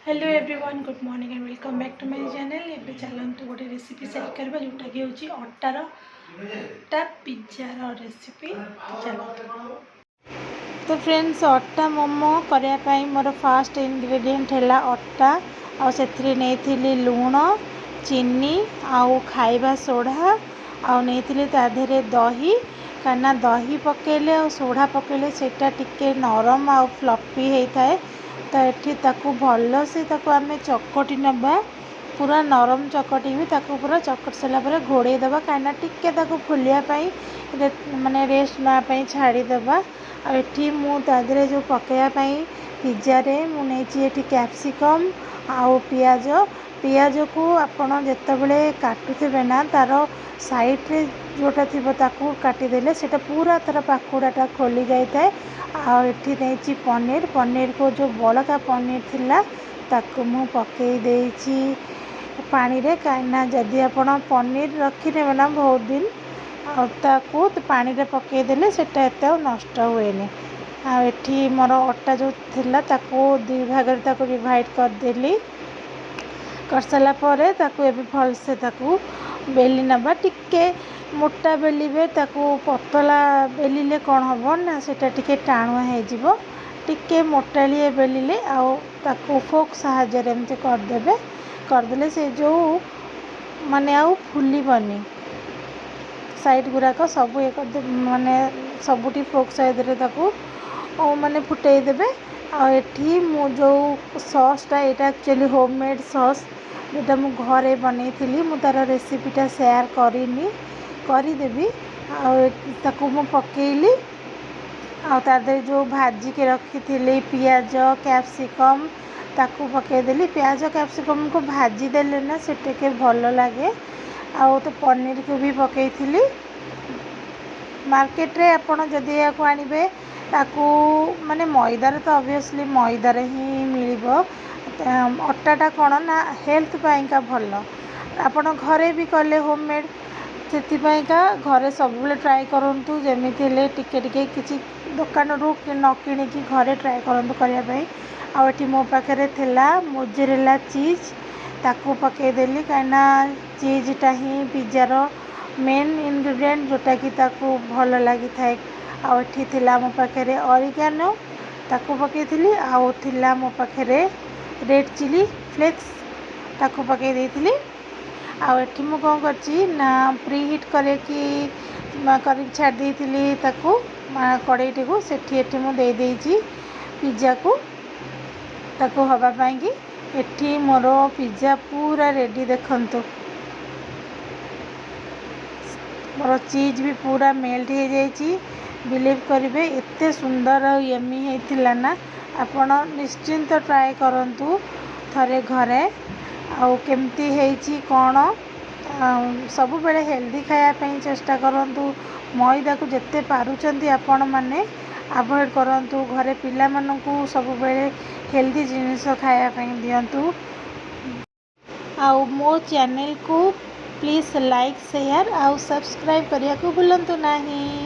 Hello everyone, good morning and welcome back to my channel. ये चलते गोटे recipe share करवा जोटा कि हूँ अटा पिज्जार रेसिपी। चलो तो फ्रेंड्स, अटा मोमो करने मोर फास्ट इंग्रेडिएंट है अटा आ से लुण चीनी आउ खाइबा सोढ़ा आ देहरे दही कहीं दही पकेले और सोढ़ा पकेले सेटा टिके नरम आ फ्लफी होता है। तो ये भल से आम चकटी नवा पूरा नरम चकटी भी पूरा चकट सारापर घोड़े दबा कहीं टिके फुलियापाई माने रेस्ट नापी छाड़ीदबा। आठी मुझे जो पकड़ापी पिज्जारे मुझे कैप्सिकम आउ पियाज पियाज को आपड़ जिते काटुवे ना तार साइड्रे जोटा थी काटिदेले से पूरा तार पाखुड़ाटा खोली जाए। आठी नहीं पनीर पनीर को जो बड़का पनीर थिला ताकू मु पकई देइछि पानी रे कहीं जदि आप पनीर रखिने ना बहुत दिन ताकू पानी रे पकईदेले सेटा एत नष्ट हुए। आठी मोर अटा जो थिला ताकू दुई भाग डिवाइड करदेली कर सारापर भलसे बेली नवा टिके मोटा बेलिबे पतला बेलिले कौन हम ना सेटा टिके टाणुआ हो टिके मोटालिए बेलिले आउ फोक साहाय्य एमती करदेले से जो माने आउ फुलबनी साइड गुराक सब ये माने सबुटी फोक साइड माने फुटेदेवे। आठी मु जो सॉसटा यहाँ एक्चुअली होममेड सॉस जोटा मु घरे बनी थी मु तार रेसिपीटा शेयर करदेवी ताकू मु पकेली आदे जो भाजिके रखी थी पियाज कैप्सिकम ताकू पकईदेली। पियाज कैप्सिकम को भाजीदेले ना से टे भल लगे। आउ तो पनीर को भी पकई थी मार्केट रे आपड़ जदि या आने ताकू माने मैदार तो ऑब्वियसली मैदार ही मिल अटाटा कौन ना हेल्थ पाइंका भल आपण घरे भी कले होममेड से घरे सब ट्राए करूँ जमी टिके टिके किसी दुकान रू न कि घरे ट्राए करूँ करने। आठी मो पाखे थिला मोजरेला चीज ताकू पकईदेली कहीं चीजटा ही पिज्जार मेन इंग्रेडिएंट जोटा कि भल लगी थाए। आठी थिला मो पाखे ऑरिगेनो ताकू पकई आउला मो पाखे रेड चिली फ्लेक्स ताकू पकई देइथिली। आठी मु कौन करना प्री हिट कर छाड़ देइथिली ताकू कड़ईटी को सेठी मुझे पिज्जा को ताकू हवापाई कि एठी मोर पिज्जा पूरा रेडी देखंतु मोर चीज भी पूरा मेल्ट हो जाइए। बिलीव करेंगे एते सुंदर यमी होता ना आपण निश्चिंत ट्राए करूँ थरे घरे आउ केमती है कौन सब बेले हेल्दी खायापी चेष्टा करूँ। मैदा को जिते पारुचंती आपण मैंने अवॉइड करूँ घरे पिला मानू सब बेले हेल्दी जिनिस खायापी दिंतु। आउ मो चैनल को प्लीज़ लाइक शेयर आउ सब्सक्राइब करने को भूलु नहीं।